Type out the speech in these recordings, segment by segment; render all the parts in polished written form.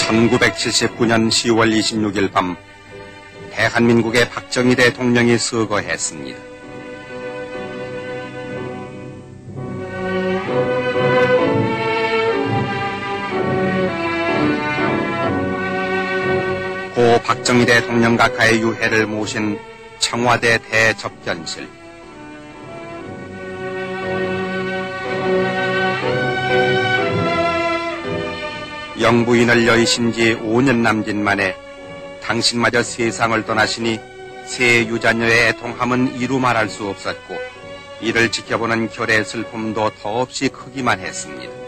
1979년 10월 26일 밤 대한민국의 박정희 대통령이 서거했습니다. 고 박정희 대통령 각하의 유해를 모신 청와대 대접견실. 영부인을 여의신 지 5년 남짓 만에 당신마저 세상을 떠나시니 새 유자녀의 애통함은 이루 말할 수 없었고 이를 지켜보는 결의 슬픔도 더없이 크기만 했습니다.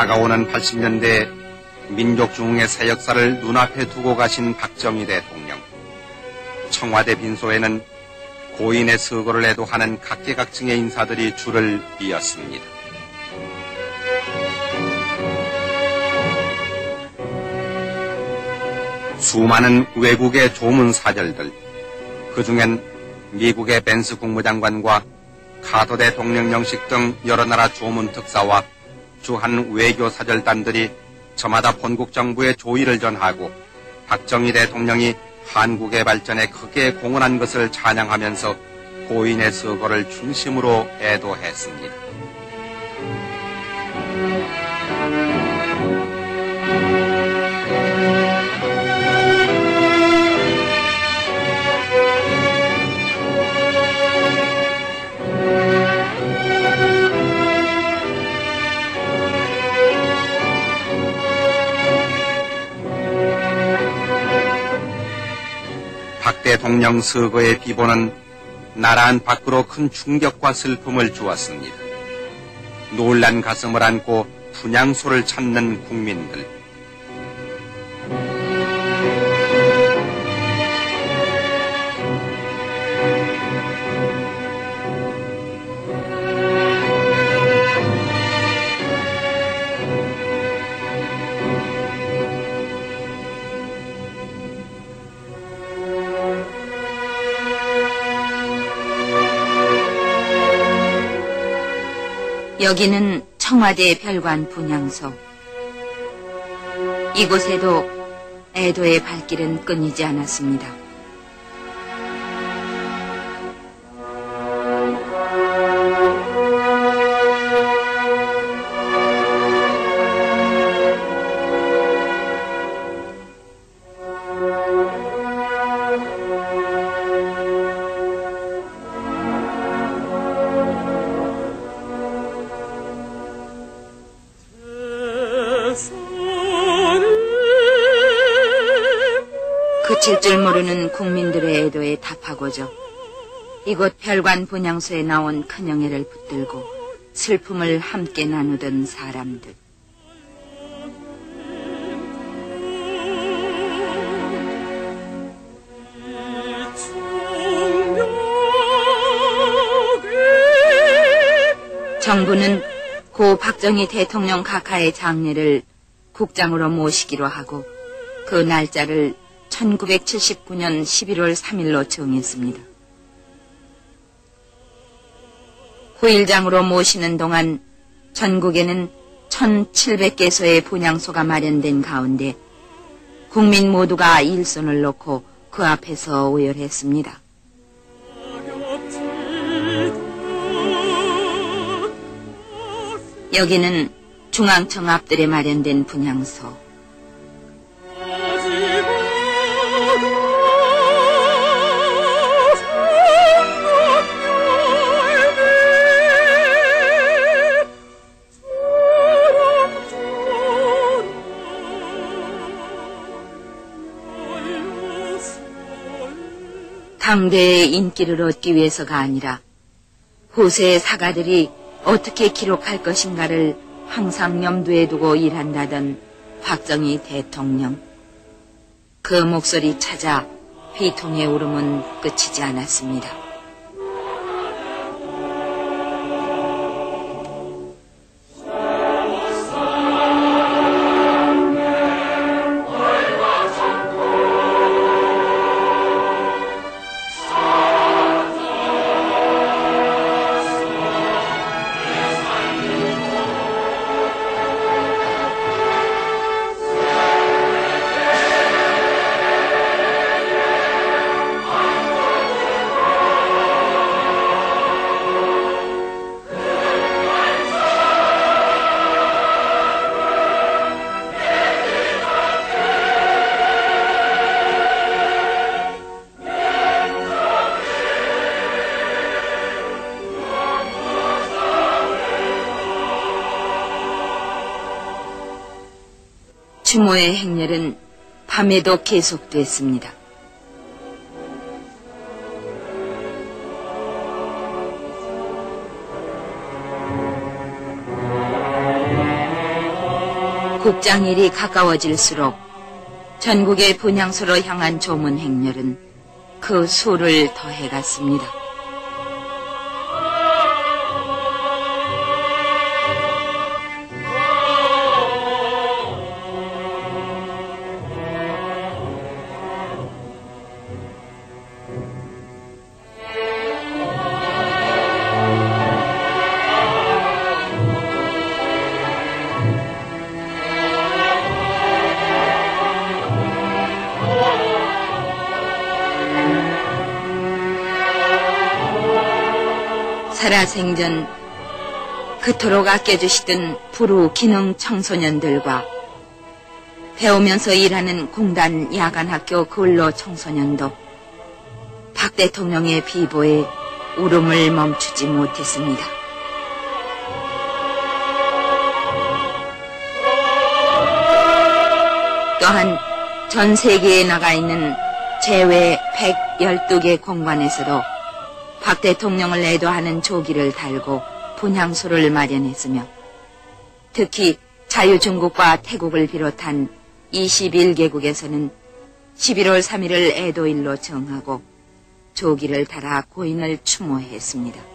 다가오는 80년대 민족중흥의 새 역사를 눈앞에 두고 가신 박정희 대통령. 청와대 빈소에는 고인의 서거를 애도하는 각계각층의 인사들이 줄을 이었습니다. 수많은 외국의 조문 사절들, 그중엔 미국의 벤스 국무장관과 카터 대통령 영식 등 여러 나라 조문 특사와 주한 외교 사절단들이 저마다 본국 정부에 조의를 전하고 박정희 대통령이 한국의 발전에 크게 공헌한 것을 찬양하면서 고인의 서거를 중심으로 애도했습니다. 박 대통령 서거의 비보는 나라 안 밖으로 큰 충격과 슬픔을 주었습니다. 놀란 가슴을 안고 분향소를 찾는 국민들. 여기는 청와대 별관 분향소. 이곳에도 애도의 발길은 끊이지 않았습니다. 그칠 줄 모르는 국민들의 애도에 답하고자 이곳 별관 분향소에 나온 큰영애를 붙들고 슬픔을 함께 나누던 사람들. 정부는 고 박정희 대통령 각하의 장례를 국장으로 모시기로 하고 그 날짜를 1979년 11월 3일로 정했습니다. 후일장으로 모시는 동안 전국에는 1700개소의 분향소가 마련된 가운데 국민 모두가 일손을 놓고 그 앞에서 오열했습니다. 여기는 중앙청 앞들에 마련된 분향소. 당대의 인기를 얻기 위해서가 아니라 후세의 사가들이 어떻게 기록할 것인가를 항상 염두에 두고 일한다던 박정희 대통령. 그 목소리 찾아 비통의 울음은 끝이지 않았습니다. 추모의 행렬은 밤에도 계속됐습니다. 국장일이 가까워질수록 전국의 분향소로 향한 조문 행렬은 그 수를 더해갔습니다. 살아생전 그토록 아껴주시던 부루 기능 청소년들과 배우면서 일하는 공단 야간학교 근로 청소년도 박 대통령의 비보에 울음을 멈추지 못했습니다. 또한 전 세계에 나가 있는 제외 112개 공관에서도 박 대통령을 애도하는 조기를 달고 분향소를 마련했으며 특히 자유중국과 태국을 비롯한 21개국에서는 11월 3일을 애도일로 정하고 조기를 달아 고인을 추모했습니다.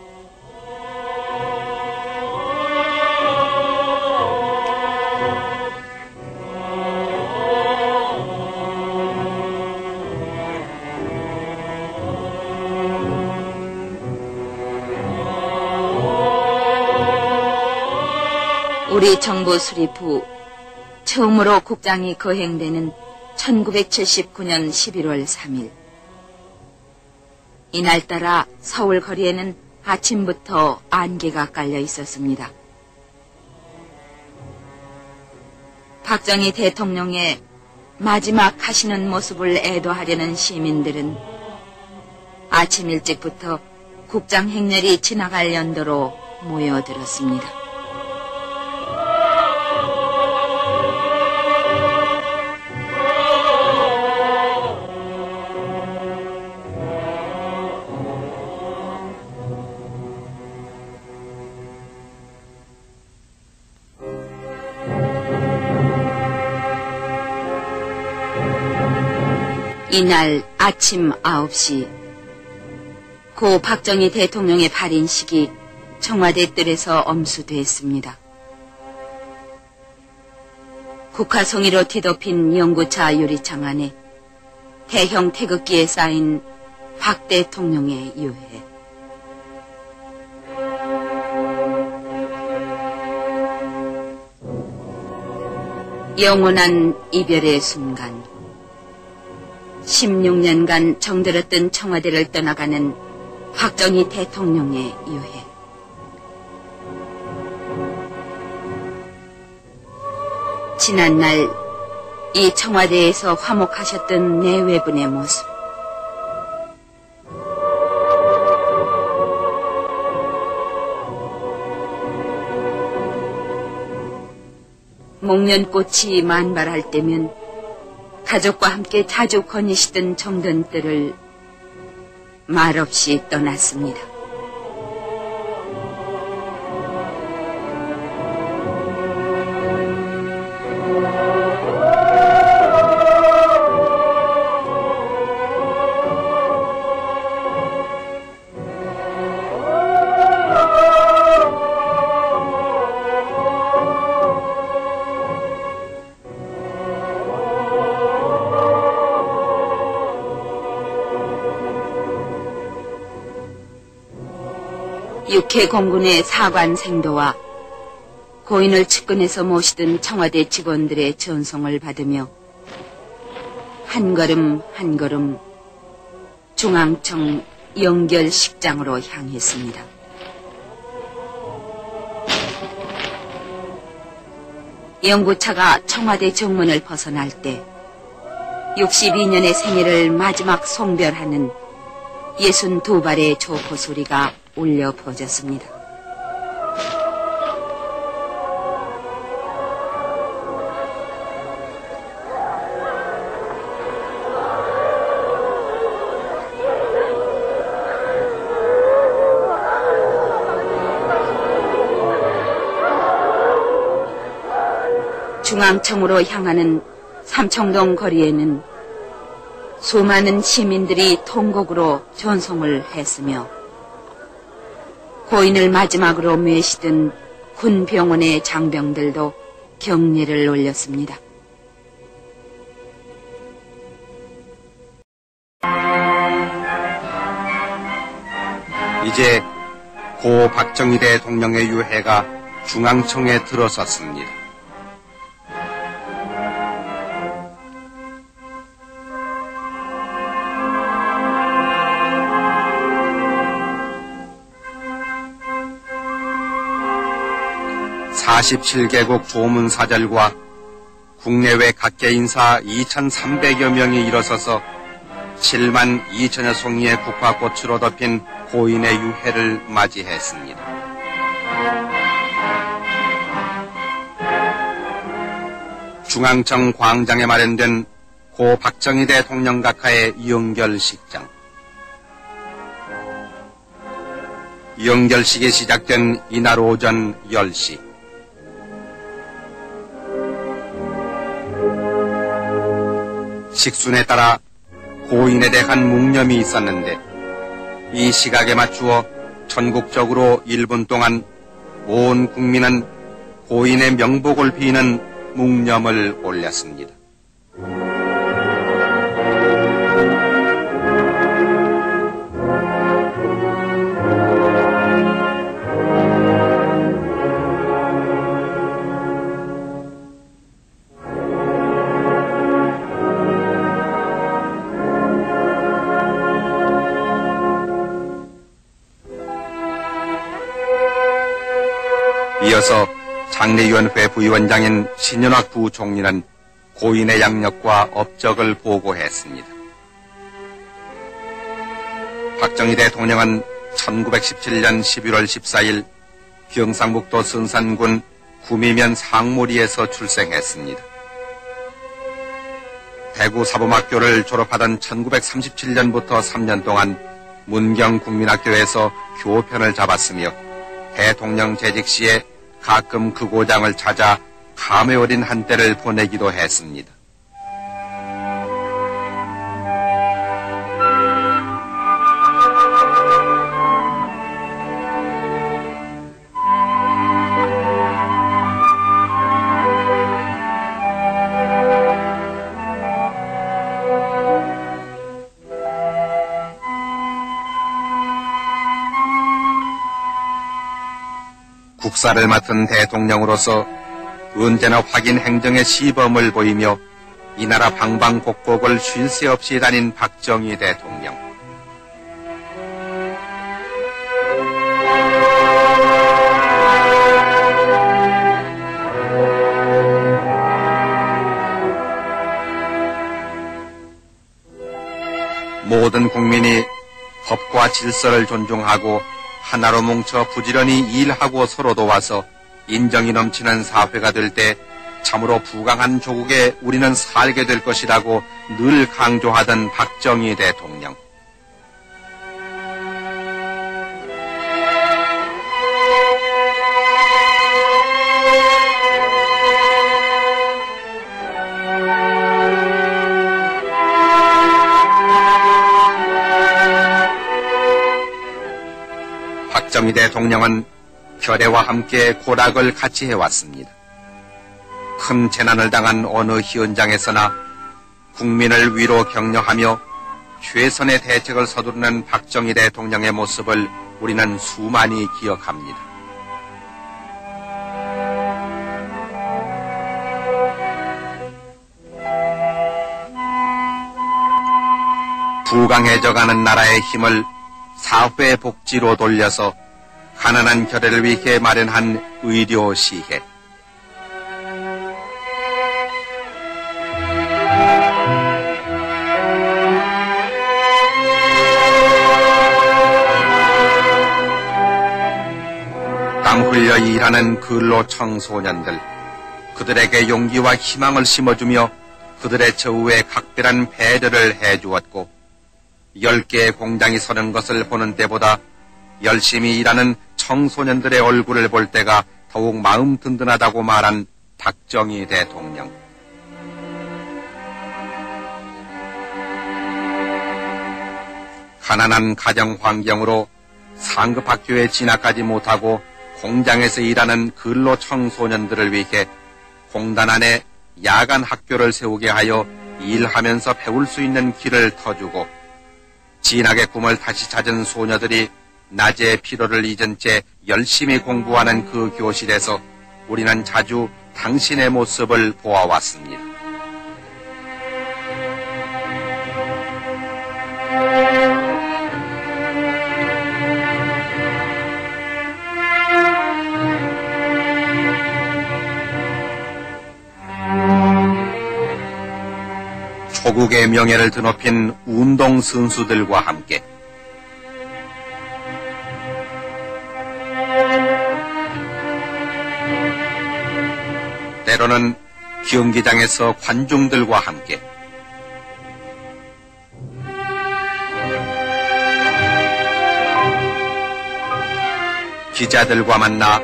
우리 정부 수립 후 처음으로 국장이 거행되는 1979년 11월 3일. 이날따라 서울 거리에는 아침부터 안개가 깔려 있었습니다. 박정희 대통령의 마지막 가시는 모습을 애도하려는 시민들은 아침 일찍부터 국장 행렬이 지나갈 연도로 모여들었습니다. 이날 아침 9시 고 박정희 대통령의 발인식이 청와대 뜰에서 엄수됐습니다. 국화송이로 뒤덮인 연구차 유리창 안에 대형 태극기에 쌓인 박 대통령의 유해. 영원한 이별의 순간. 16년간 정들었던 청와대를 떠나가는 박정희 대통령의 유해. 지난날 이 청와대에서 화목하셨던 내외분의 모습. 목련꽃이 만발할 때면 가족과 함께 자주 거니시던 정든뜰을 말없이 떠났습니다. 육해공군의 사관 생도와 고인을 측근해서 모시던 청와대 직원들의 전송을 받으며 한 걸음 한 걸음 중앙청 영결식장으로 향했습니다. 연구차가 청와대 정문을 벗어날 때 62년의 생애를 마지막 송별하는 62발의 조포 소리가 울려 퍼졌습니다. 중앙청으로 향하는 삼청동 거리에는 수많은 시민들이 통곡으로 전송을 했으며 고인을 마지막으로 매시던 군병원의 장병들도 경례를 올렸습니다. 이제 고 박정희 대통령의 유해가 중앙청에 들어섰습니다. (47개국) 조문사절과 국내외 각계 인사 2,300여 명이 일어서서 7만 2천여 송이의 국화꽃으로 덮인 고인의 유해를 맞이했습니다. 중앙청 광장에 마련된 고 박정희 대통령 각하의 영결식장. 영결식이 시작된 이날 오전 10시. 식순에 따라 고인에 대한 묵념이 있었는데 이 시각에 맞추어 전국적으로 1분 동안 온 국민은 고인의 명복을 비는 묵념을 올렸습니다. 이어서 장례위원회 부위원장인 신현학 부총리는 고인의 양력과 업적을 보고했습니다. 박정희 대통령은 1917년 11월 14일 경상북도 성산군 구미면 상무리에서 출생했습니다. 대구 사범학교를 졸업하던 1937년부터 3년 동안 문경국민학교에서 교편을 잡았으며 대통령 재직 시에 가끔 그 고장을 찾아 감회 어린 한때를 보내기도 했습니다. 국사를 맡은 대통령으로서 언제나 확인 행정의 시범을 보이며 이 나라 방방곡곡을 쉴 새 없이 다닌 박정희 대통령. 모든 국민이 법과 질서를 존중하고 하나로 뭉쳐 부지런히 일하고 서로 도와서 인정이 넘치는 사회가 될 때 참으로 부강한 조국에 우리는 살게 될 것이라고 늘 강조하던 박정희 대통령. 박정희 대통령은 결애와 함께 고락을 같이 해왔습니다. 큰 재난을 당한 어느 현장에서나 국민을 위로 격려하며 최선의 대책을 서두르는 박정희 대통령의 모습을 우리는 수많이 기억합니다. 부강해져가는 나라의 힘을 사회 복지로 돌려서 가난한 결애를 위해 마련한 의료 시혜. 땀 흘려 일하는 근로 청소년들, 그들에게 용기와 희망을 심어주며 그들의 처우에 각별한 배려를 해주었고 10개의 공장이 서는 것을 보는 때보다 열심히 일하는 청소년들의 얼굴을 볼 때가 더욱 마음 든든하다고 말한 박정희 대통령. 가난한 가정 환경으로 상급 학교에 진학하지 못하고 공장에서 일하는 근로 청소년들을 위해 공단 안에 야간 학교를 세우게 하여 일하면서 배울 수 있는 길을 터주고 진학의 꿈을 다시 찾은 소녀들이 낮의 피로를 잊은 채 열심히 공부하는 그 교실에서 우리는 자주 당신의 모습을 보아왔습니다. 조국의 명예를 드높인 운동 선수들과 함께 때로는 경기장에서 관중들과 함께 기자들과 만나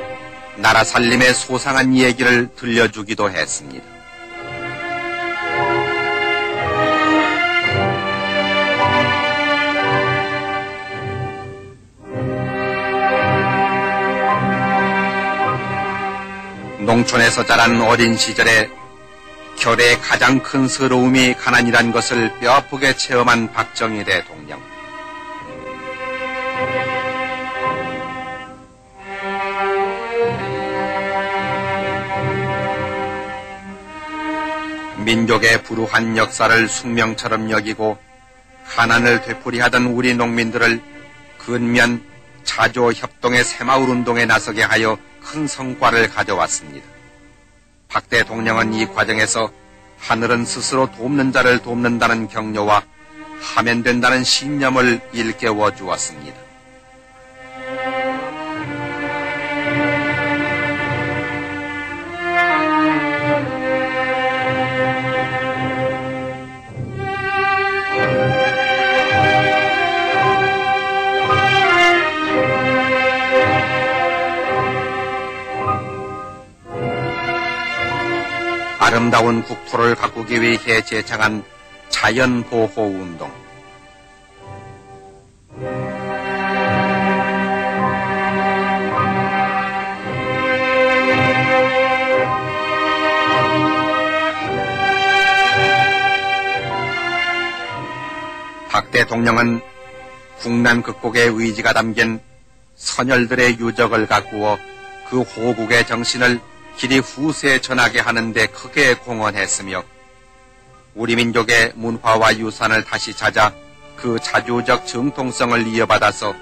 나라 살림의 소상한 얘기를 들려주기도 했습니다. 농촌에서 자란 어린 시절에 결의 가장 큰 서러움이 가난이란 것을 뼈아프게 체험한 박정희 대통령. 민족의 불우한 역사를 숙명처럼 여기고 가난을 되풀이하던 우리 농민들을 근면 자조 협동의 새마을 운동에 나서게 하여 큰 성과를 가져왔습니다. 박 대통령은 이 과정에서 하늘은 스스로 돕는 자를 돕는다는 격려와 하면 된다는 신념을 일깨워 주었습니다. 아름다운 국토를 가꾸기 위해 제창한 자연보호운동. 박 대통령은 국난 극복의 의지가 담긴 선열들의 유적을 가꾸어 그 호국의 정신을 길이 후세에 전하게 하는 데 크게 공헌했으며 우리 민족의 문화와 유산을 다시 찾아 그 자주적 정통성을 이어받아서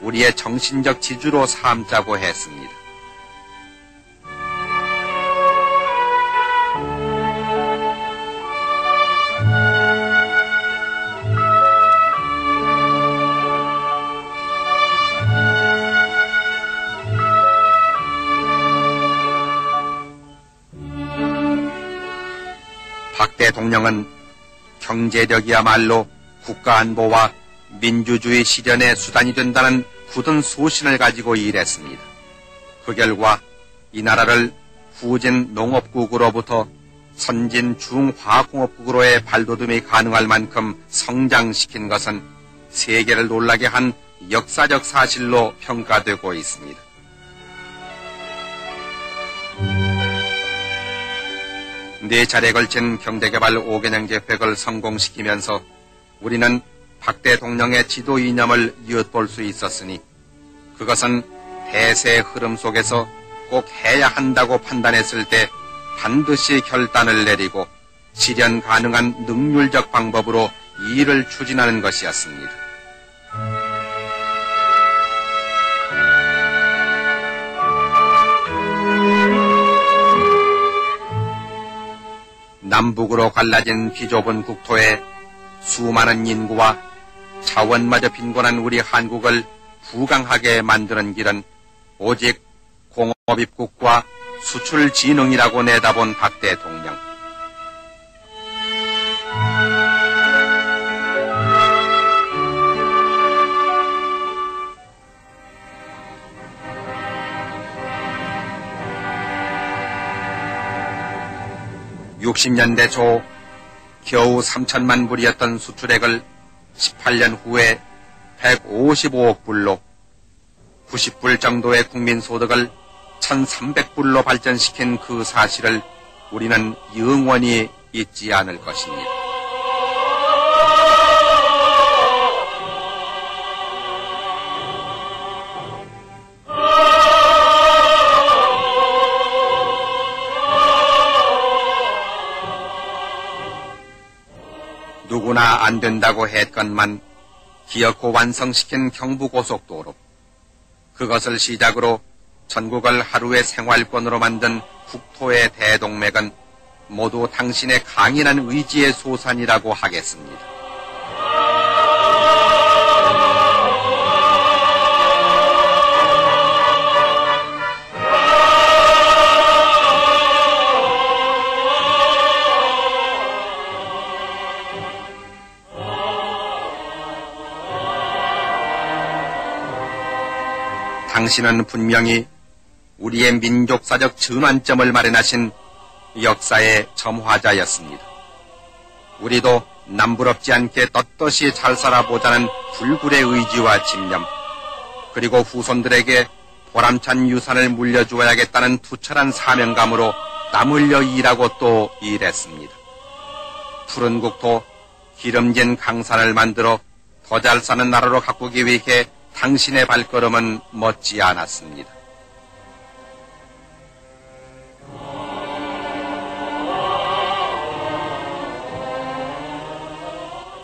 우리의 정신적 지주로 삼자고 했습니다. 박 대통령은 경제력이야말로 국가안보와 민주주의 실현의 수단이 된다는 굳은 소신을 가지고 일했습니다. 그 결과 이 나라를 후진 농업국으로부터 선진 중화공업국으로의 발돋움이 가능할 만큼 성장시킨 것은 세계를 놀라게 한 역사적 사실로 평가되고 있습니다. 네 차례에 걸친 경제개발 5개년 계획을 성공시키면서 우리는 박 대통령의 지도 이념을 엿볼 수 있었으니 그것은 대세의 흐름 속에서 꼭 해야 한다고 판단했을 때 반드시 결단을 내리고 실현 가능한 능률적 방법으로 이 일을 추진하는 것이었습니다. 남북으로 갈라진 비좁은 국토에 수많은 인구와 자원마저 빈곤한 우리 한국을 부강하게 만드는 길은 오직 공업입국과 수출진흥이라고 내다본 박 대통령. 60년대 초 겨우 3천만 불이었던 수출액을 18년 후에 155억 불로 90불 정도의 국민소득을 1300불로 발전시킨 그 사실을 우리는 영원히 잊지 않을 것입니다. 누구나 안 된다고 했건만 기어코 완성시킨 경부고속도로, 그것을 시작으로 전국을 하루의 생활권으로 만든 국토의 대동맥은 모두 당신의 강인한 의지의 소산이라고 하겠습니다. 당신은 분명히 우리의 민족사적 전환점을 마련하신 역사의 점화자였습니다. 우리도 남부럽지 않게 떳떳이 잘 살아보자는 불굴의 의지와 집념, 그리고 후손들에게 보람찬 유산을 물려주어야겠다는 투철한 사명감으로 땀 흘려 일하고 또 일했습니다. 푸른 국토, 기름진 강산을 만들어 더 잘 사는 나라로 가꾸기 위해 당신의 발걸음은 멎지 않았습니다.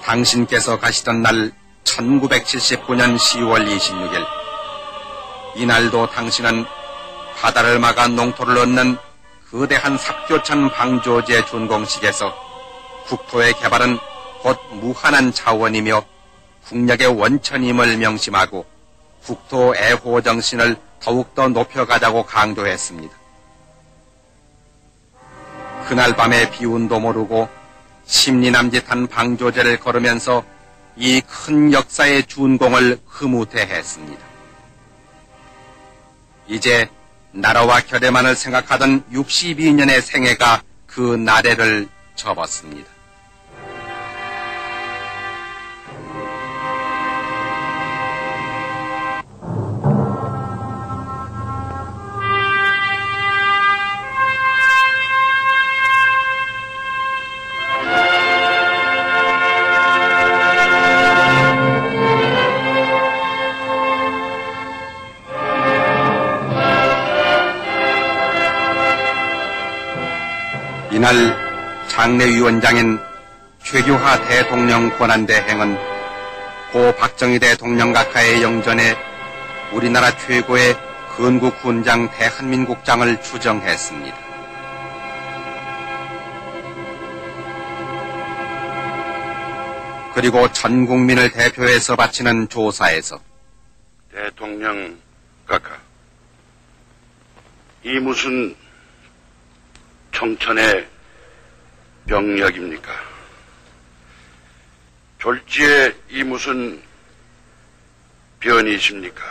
당신께서 가시던 날 1979년 10월 26일, 이날도 당신은 바다를 막아 농토를 얻는 거대한 삽교천 방조제 준공식에서 국토의 개발은 곧 무한한 자원이며 국력의 원천임을 명심하고 국토 애호 정신을 더욱더 높여가자고 강조했습니다. 그날 밤에 비운도 모르고 심리남짓한 방조제를 걸으면서 이 큰 역사의 준공을 흐뭇해했습니다. 이제 나라와 결의만을 생각하던 62년의 생애가 그 나래를 접었습니다. 이날 장례위원장인 최규하 대통령 권한대행은 고 박정희 대통령 각하의 영전에 우리나라 최고의 건국훈장 대한민국장을 추정했습니다. 그리고 전 국민을 대표해서 바치는 조사에서 대통령 각하, 이 무슨 청천의 병력입니까? 졸지에 이 무슨 변이십니까?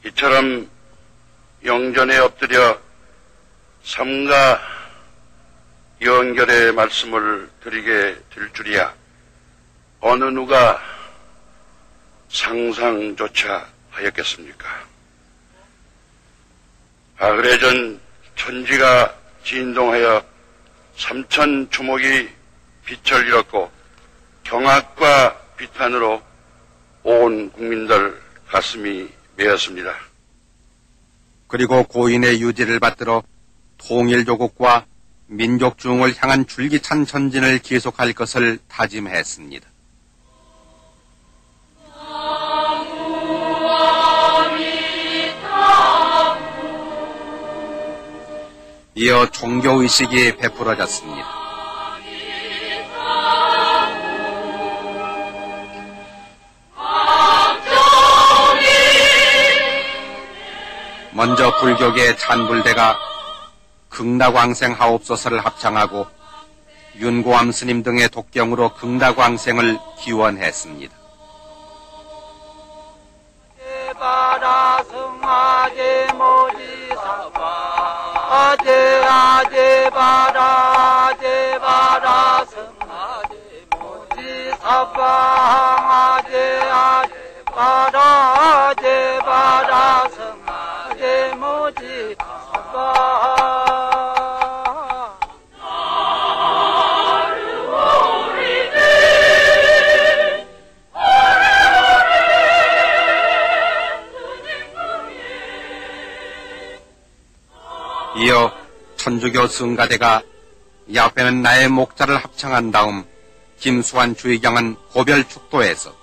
이처럼 영전에 엎드려 삼가 연결의 말씀을 드리게 될 줄이야 어느 누가 상상조차 하였겠습니까? 그래전 천지가 진동하여 삼천 주목이 빛을 잃었고 경악과 비탄으로 온 국민들 가슴이 메었습니다. 그리고 고인의 유지를 받들어 통일조국과 민족중흥을 향한 줄기찬 전진을 계속할 것을 다짐했습니다. 이어 종교의식이 베풀어졌습니다. 먼저 불교계 찬불대가 극락왕생하옵소서를 합창하고 윤고암 스님 등의 독경으로 극락왕생을 기원했습니다. 아제 아제 바라 아제 바라 성아제 모지 사방 아제 아제 바라 아제 바라 성아제 모지 사방 이어 천주교 성가대가 야페는 나의 목자를 합창한 다음 김수환 주의경은 고별축도에서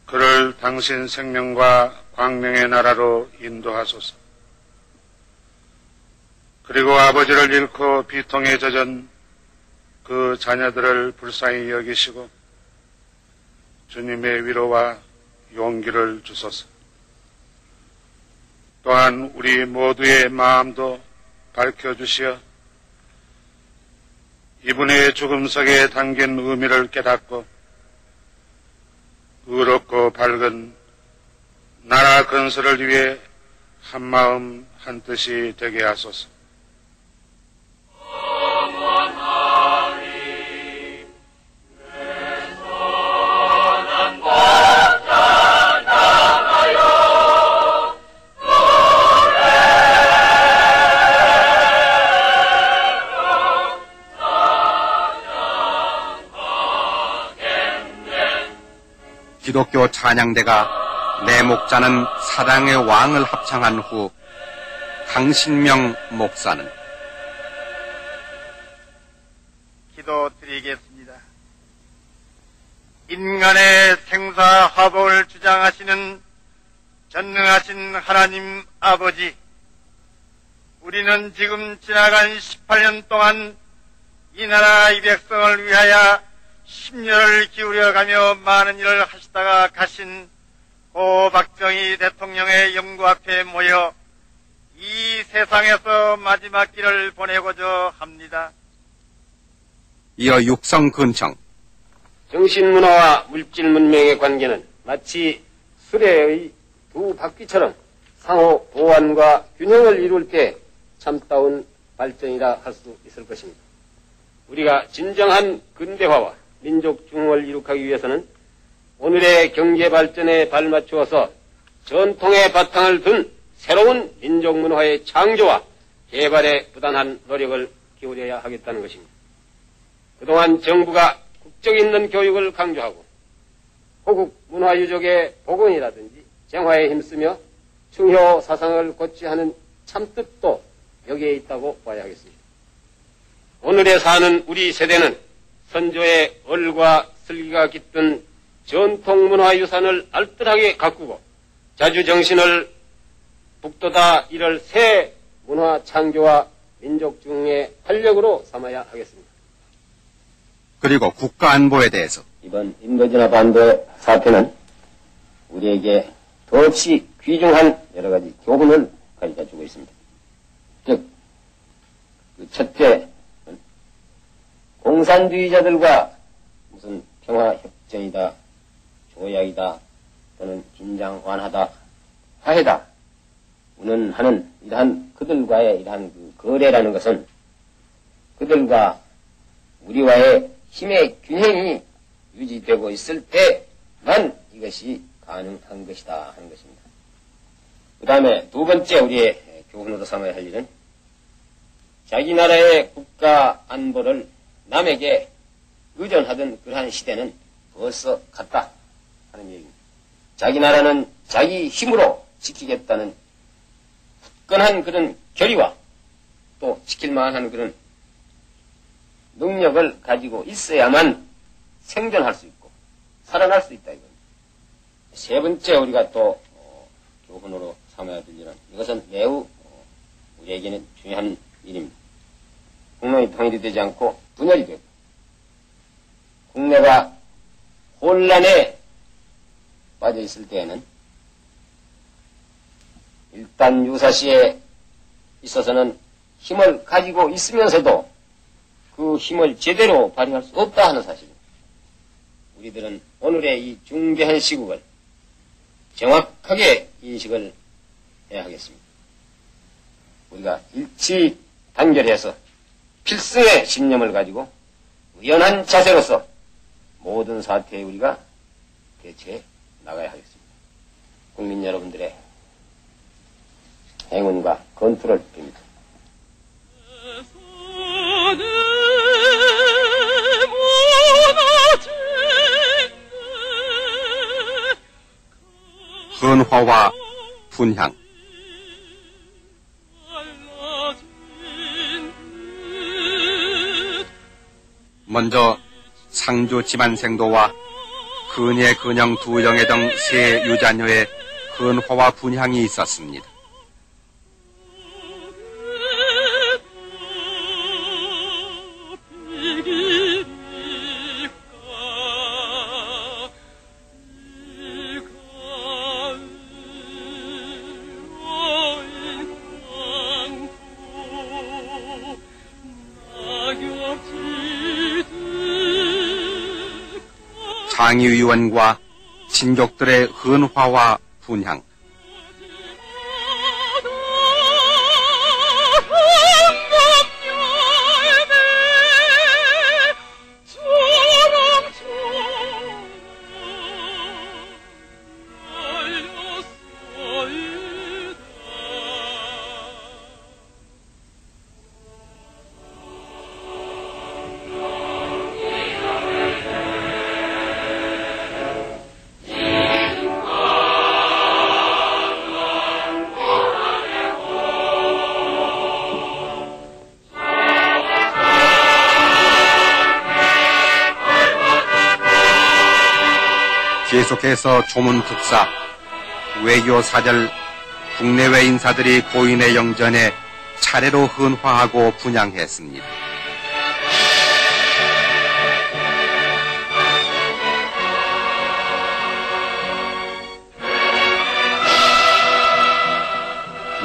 그를 당신 생명과 광명의 나라로 인도하소서. 그리고 아버지를 잃고 비통에 젖은 그 자녀들을 불쌍히 여기시고 주님의 위로와 용기를 주소서. 또한 우리 모두의 마음도 밝혀주시어 이분의 죽음석에 담긴 의미를 깨닫고 의롭고 밝은 나라 건설을 위해 한마음 한뜻이 되게 하소서. 기독교 찬양대가 내 목자는 사랑의 왕을 합창한 후 강신명 목사는 기도드리겠습니다. 인간의 생사화복을 주장하시는 전능하신 하나님 아버지, 우리는 지금 지나간 18년 동안 이 나라 이 백성을 위하여 심려를 기울여가며 많은 일을 하시다가 가신 고 박정희 대통령의 영구 앞에 모여 이 세상에서 마지막 길을 보내고자 합니다. 이어 육성근청 정신문화와 물질문명의 관계는 마치 수레의 두 바퀴처럼 상호 보완과 균형을 이룰 때 참다운 발전이라 할 수 있을 것입니다. 우리가 진정한 근대화와 민족 중흥을 이룩하기 위해서는 오늘의 경제 발전에 발맞추어서 전통의 바탕을 둔 새로운 민족 문화의 창조와 개발에 부단한 노력을 기울여야 하겠다는 것입니다. 그동안 정부가 국적 있는 교육을 강조하고 호국 문화 유적의 복원이라든지 정화에 힘쓰며 충효 사상을 고취하는 참뜻도 여기에 있다고 봐야 하겠습니다. 오늘에 사는 우리 세대는 선조의 얼과 슬기가 깃든 전통문화유산을 알뜰하게 가꾸고 자주정신을 북돋아 이를 새 문화 창조와 민족 중흥의 활력으로 삼아야 하겠습니다. 그리고 국가안보에 대해서 이번 인도지나 반도 사태는 우리에게 더없이 귀중한 여러 가지 교훈을 가르쳐주고 있습니다. 즉, 첫째, 공산주의자들과 무슨 평화협정이다, 조약이다, 또는 긴장 완화다, 화해다, 운운하는 이러한 그들과의 이러한 거래라는 것은 그들과 우리와의 힘의 균형이 유지되고 있을 때만 이것이 가능한 것이다 하는 것입니다. 그 다음에 두 번째 우리의 교훈으로 삼아야 할 일은 자기 나라의 국가 안보를 남에게 의존하던 그러한 시대는 벌써 갔다 하는 얘기입니다. 자기 나라는 자기 힘으로 지키겠다는 굳건한 그런 결의와 또 지킬 만한 그런 능력을 가지고 있어야만 생존할 수 있고 살아날 수 있다 이겁니다. 세 번째 우리가 또 교훈으로 삼아야 될 일은 이것은 매우 우리에게는 중요한 일입니다. 국론이 통일이 되지 않고 분열이 되고 국내가 혼란에 빠져 있을 때에는 일단 유사시에 있어서는 힘을 가지고 있으면서도 그 힘을 제대로 발휘할 수 없다 하는 사실입니다. 우리들은 오늘의 이 중대한 시국을 정확하게 인식을 해야 하겠습니다. 우리가 일치 단결해서 필승의 신념을 가지고 의연한 자세로서 모든 사태에 우리가 대처해 나가야 하겠습니다. 국민 여러분들의 행운과 건투를 빕니다. 헌화와 분향. 먼저 상주 지만생도와 근예 근영 두 영예 등 세 유자녀의 헌화와 분향이 있었습니다. 상의위원과 친족들의 헌화와 분향. 계속해서 조문특사, 외교사절, 국내외 인사들이 고인의 영전에 차례로 헌화하고 분향했습니다.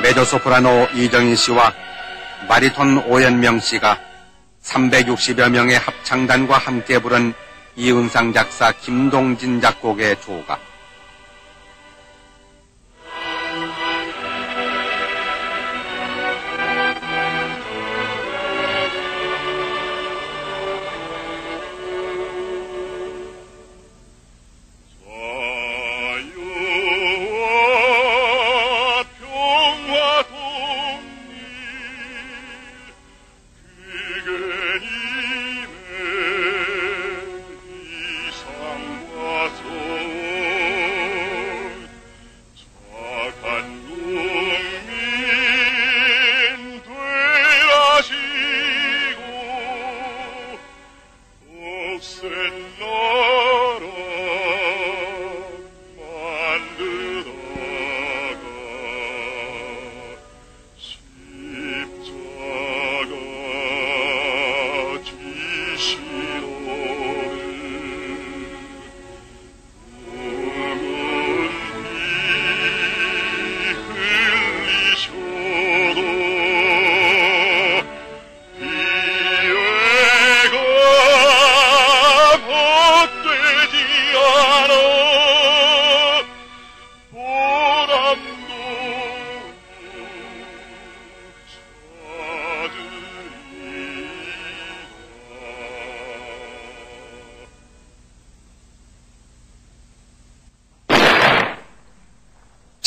메조소프라노 이정인 씨와 바리톤 오연명 씨가 360여 명의 합창단과 함께 부른 이은상 작사 김동진 작곡의 조가.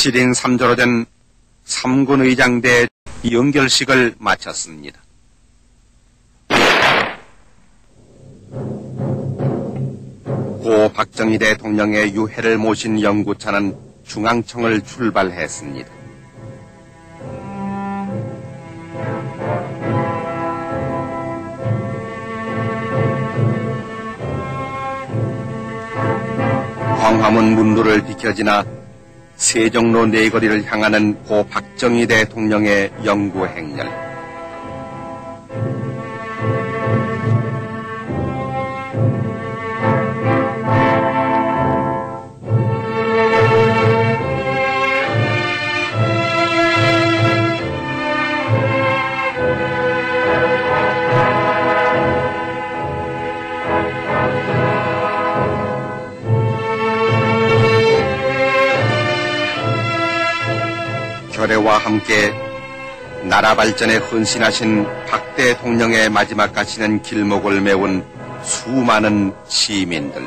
칠인 3조로 된 3군 의장대 연결식을 마쳤습니다. 고 박정희 대통령의 유해를 모신 연구차는 중앙청을 출발했습니다. 광화문 문로를 비켜지나 세종로 내거리를 향하는 고 박정희 대통령의 영구 행렬. 결의와 함께 나라 발전에 헌신하신 박 대통령의 마지막 가시는 길목을 메운 수많은 시민들.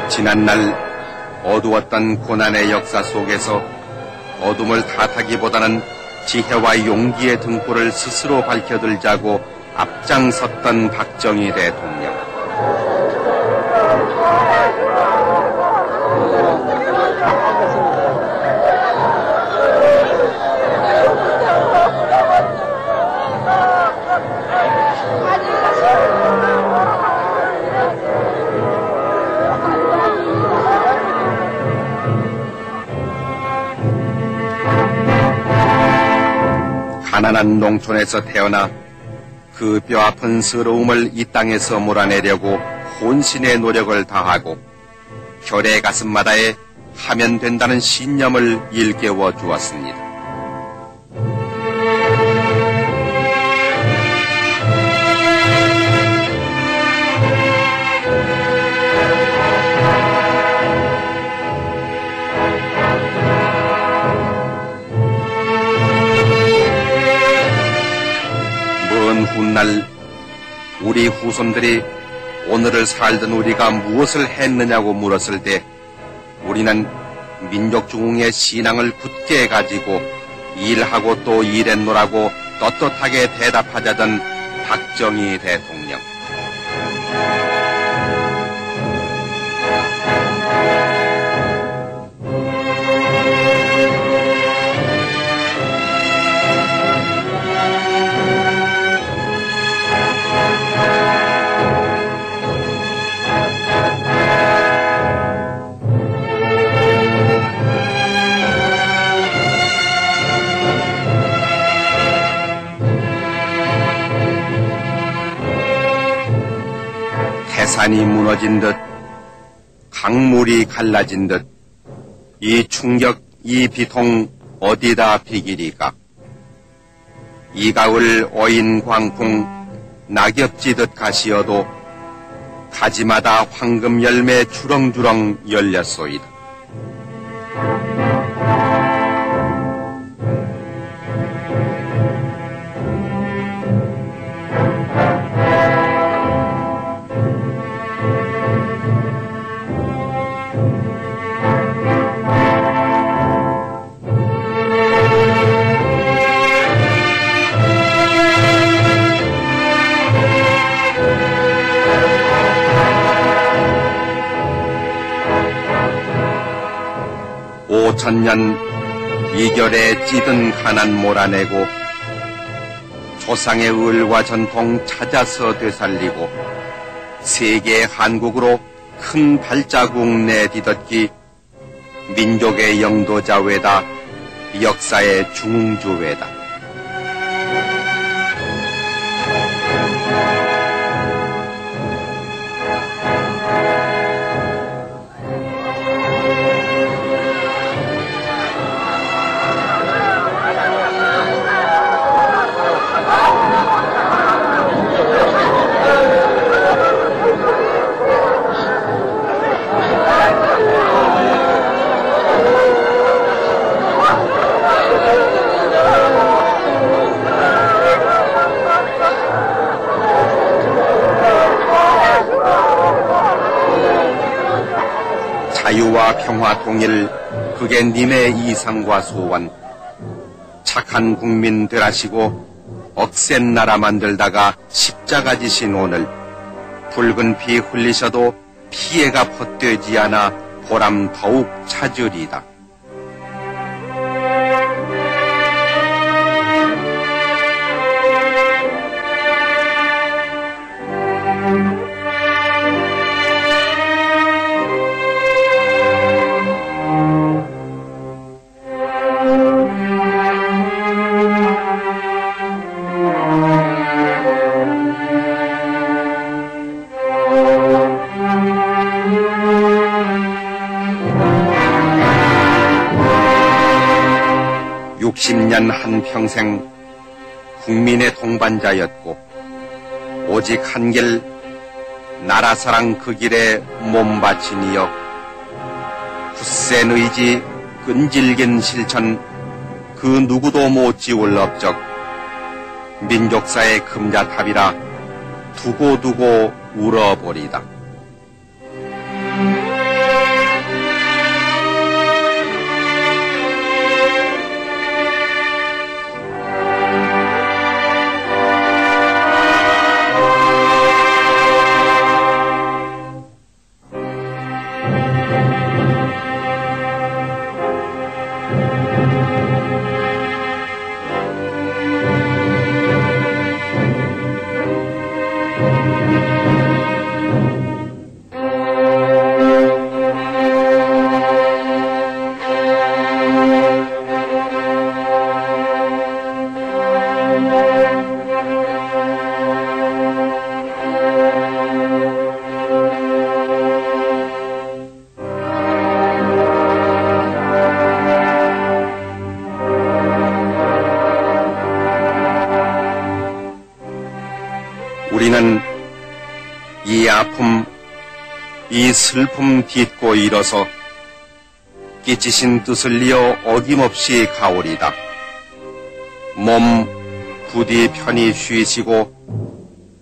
지난날 어두웠던 고난의 역사 속에서 어둠을 탓하기보다는 지혜와 용기의 등불을 스스로 밝혀들자고 앞장섰던 박정희 대통령. 가난한 농촌에서 태어나 그 뼈아픈 서러움을 이 땅에서 몰아내려고 혼신의 노력을 다하고 결의 가슴마다에 하면 된다는 신념을 일깨워 주었습니다. 훗날 우리 후손들이 오늘을 살던 우리가 무엇을 했느냐고 물었을 때 우리는 민족중흥의 신앙을 굳게 가지고 일하고 또 일했노라고 떳떳하게 대답하자던 박정희 대통령. 산이 무너진 듯 강물이 갈라진 듯 이 충격 이 비통 어디다 비기리까. 이 가을 어인 광풍 낙엽지듯 가시어도 가지마다 황금 열매 주렁주렁 열렸소이다. 천년 이결에 찌든 가난 몰아내고 조상의 을과 전통 찾아서 되살리고 세계 한국으로 큰 발자국 내디뎠기 민족의 영도자외다 역사의 중흥주외다. 자유와 평화 통일, 그게 님의 이상과 소원. 착한 국민 되라시고 억센 나라 만들다가 십자가 지신 오늘 붉은 피 흘리셔도 피해가 벗되지 않아 보람 더욱 찾으리다. 60년 한평생 국민의 동반자였고 오직 한 길 나라 사랑 그 길에 몸 바친 이여 굳센 의지 끈질긴 실천 그 누구도 못 지울 업적 민족사의 금자탑이라 두고두고 울어버리다. 우리는 이 아픔, 이 슬픔 딛고 일어서 끼치신 뜻을 이어 어김없이 가오리다. 몸 부디 편히 쉬시고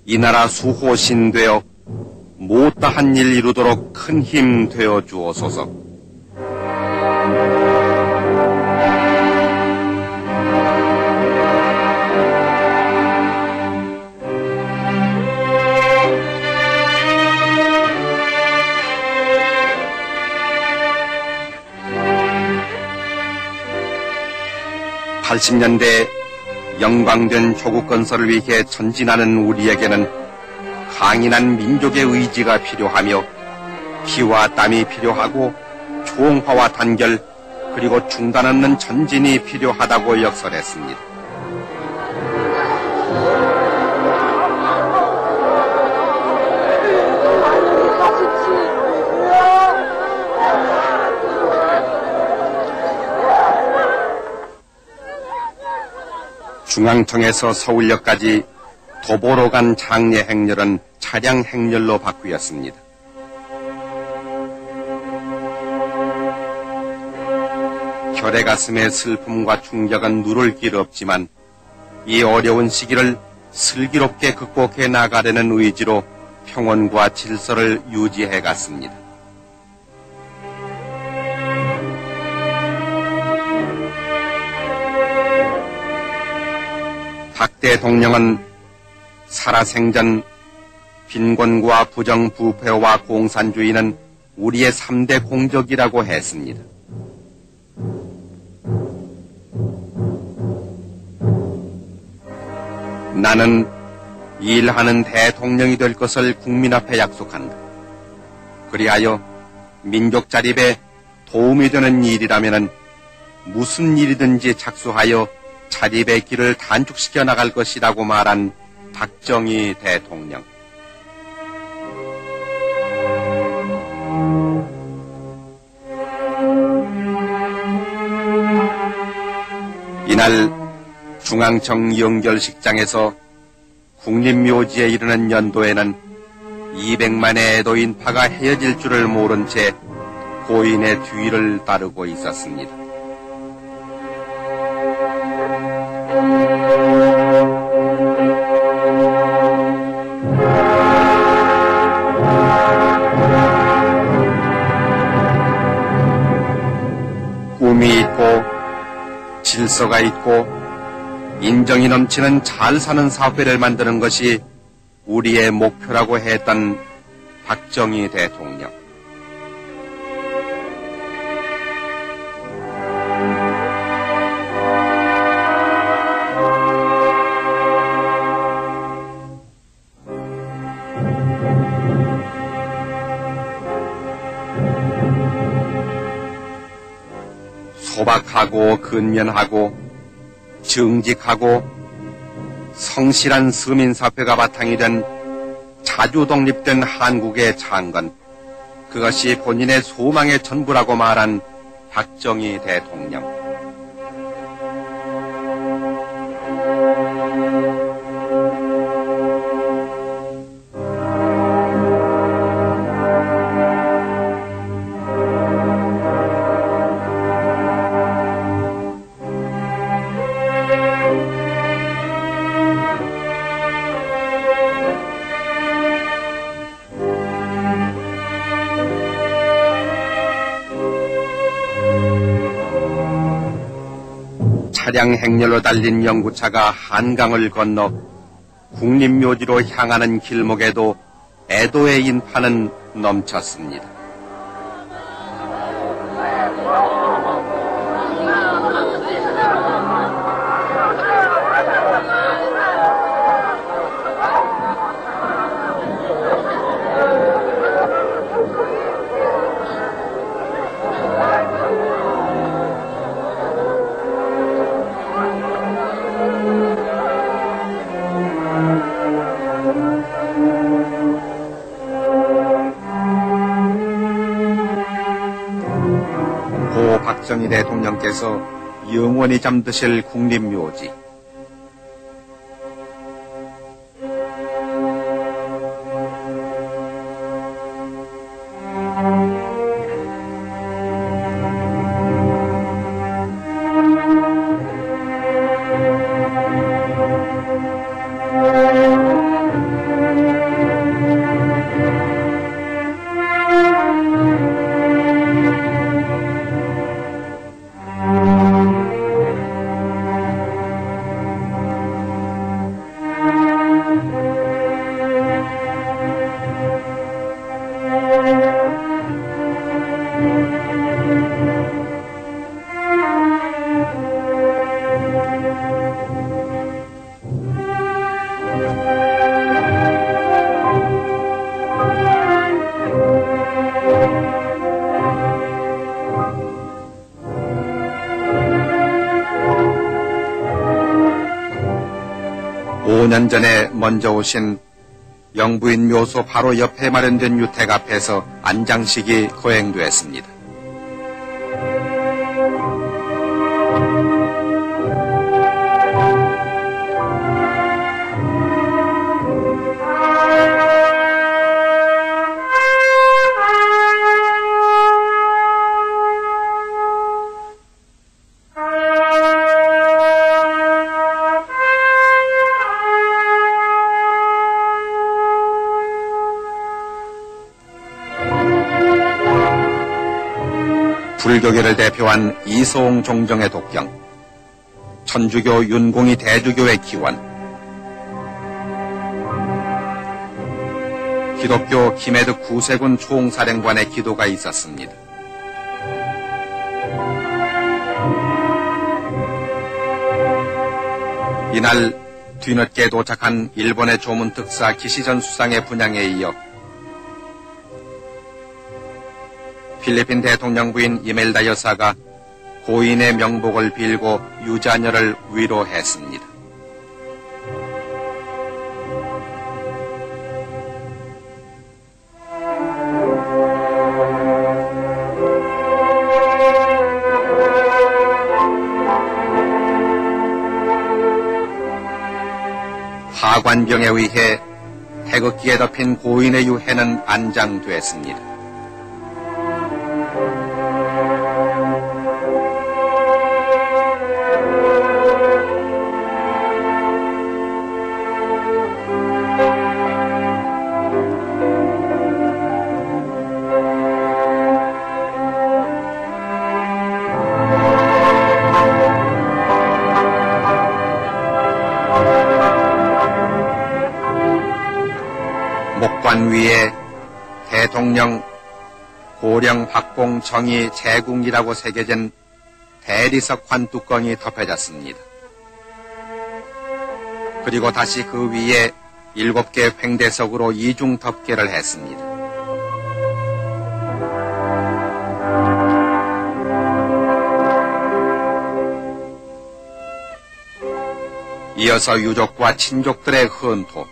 이 나라 수호신 되어 못다한 일 이루도록 큰 힘 되어 주옵소서. (80년대) 영광된 조국 건설을 위해 전진하는 우리에게는 강인한 민족의 의지가 필요하며 피와 땀이 필요하고 총화와 단결 그리고 중단 없는 전진이 필요하다고 역설했습니다. 중앙청에서 서울역까지 도보로 간 장례 행렬은 차량 행렬로 바뀌었습니다. 결의 가슴의 슬픔과 충격은 누를 길 없지만 이 어려운 시기를 슬기롭게 극복해 나가려는 의지로 평온과 질서를 유지해 갔습니다. 박 대통령은 살아생전 빈곤과 부정부패와 공산주의는 우리의 3대 공적이라고 했습니다. 나는 일하는 대통령이 될 것을 국민 앞에 약속한다. 그리하여 민족 자립에 도움이 되는 일이라면 무슨 일이든지 착수하여 자립의 길을 단축시켜 나갈 것이라고 말한 박정희 대통령. 이날 중앙청 연결식장에서 국립묘지에 이르는 연도에는 200만의 애도인파가 헤어질 줄을 모른 채 고인의 뒤를 따르고 있었습니다. 꿈이 있고 질서가 있고 인정이 넘치는 잘 사는 사회를 만드는 것이 우리의 목표라고 했던 박정희 대통령. 소박하고 근면하고 정직하고 성실한 서민사회가 바탕이 된 자주 독립된 한국의 창건, 그것이 본인의 소망의 전부라고 말한 박정희 대통령. 차량 행렬로 달린 영구차가 한강을 건너 국립묘지로 향하는 길목에도 애도의 인파는 넘쳤습니다. 고 박정희 대통령께서 영원히 잠드실 국립묘지. 오 년 전에 먼저 오신 영부인 묘소 바로 옆에 마련된 유택 앞에서 안장식이 거행되었습니다. 불교계를 대표한 이소홍 종정의 독경, 천주교 윤공이 대주교의 기원, 기독교 김해득 구세군 총사령관의 기도가 있었습니다. 이날 뒤늦게 도착한 일본의 조문특사 기시전 수상의 분향에 이어 필리핀 대통령 부인 이멜다 여사가 고인의 명복을 빌고 유자녀를 위로했습니다. 하관병에 의해 태극기에 덮인 고인의 유해는 안장됐습니다. 목관 위에 대통령 고령 박봉 정의 제국이라고 새겨진 대리석 관뚜껑이 덮여졌습니다. 그리고 다시 그 위에 7개 횡대석으로 이중 덮개를 했습니다. 이어서 유족과 친족들의 헌토,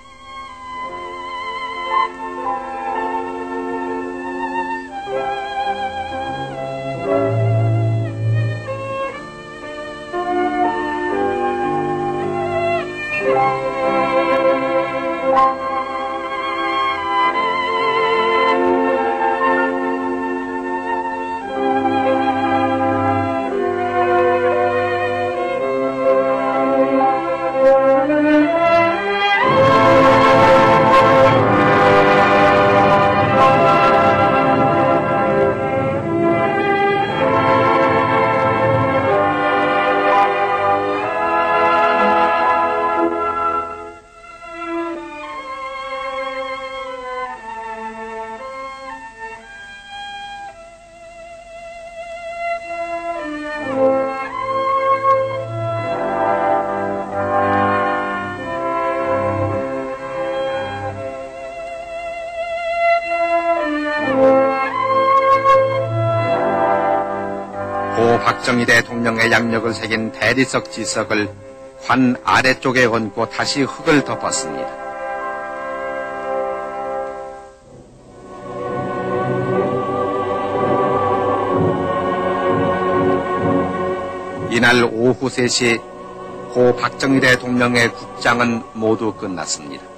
고 박정희 대통령의 양력을 새긴 대리석 지석을 환 아래쪽에 얹고 다시 흙을 덮었습니다. 이날 오후 3시 고 박정희 대통령의 국장은 모두 끝났습니다.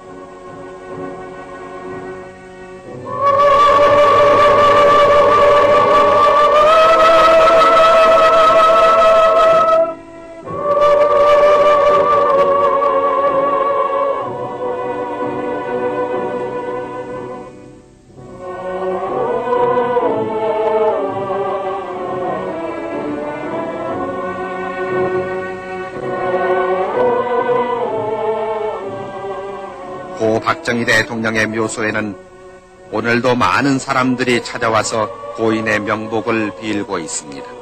고 박정희 대통령의 묘소에는 오늘도 많은 사람들이 찾아와서 고인의 명복을 빌고 있습니다.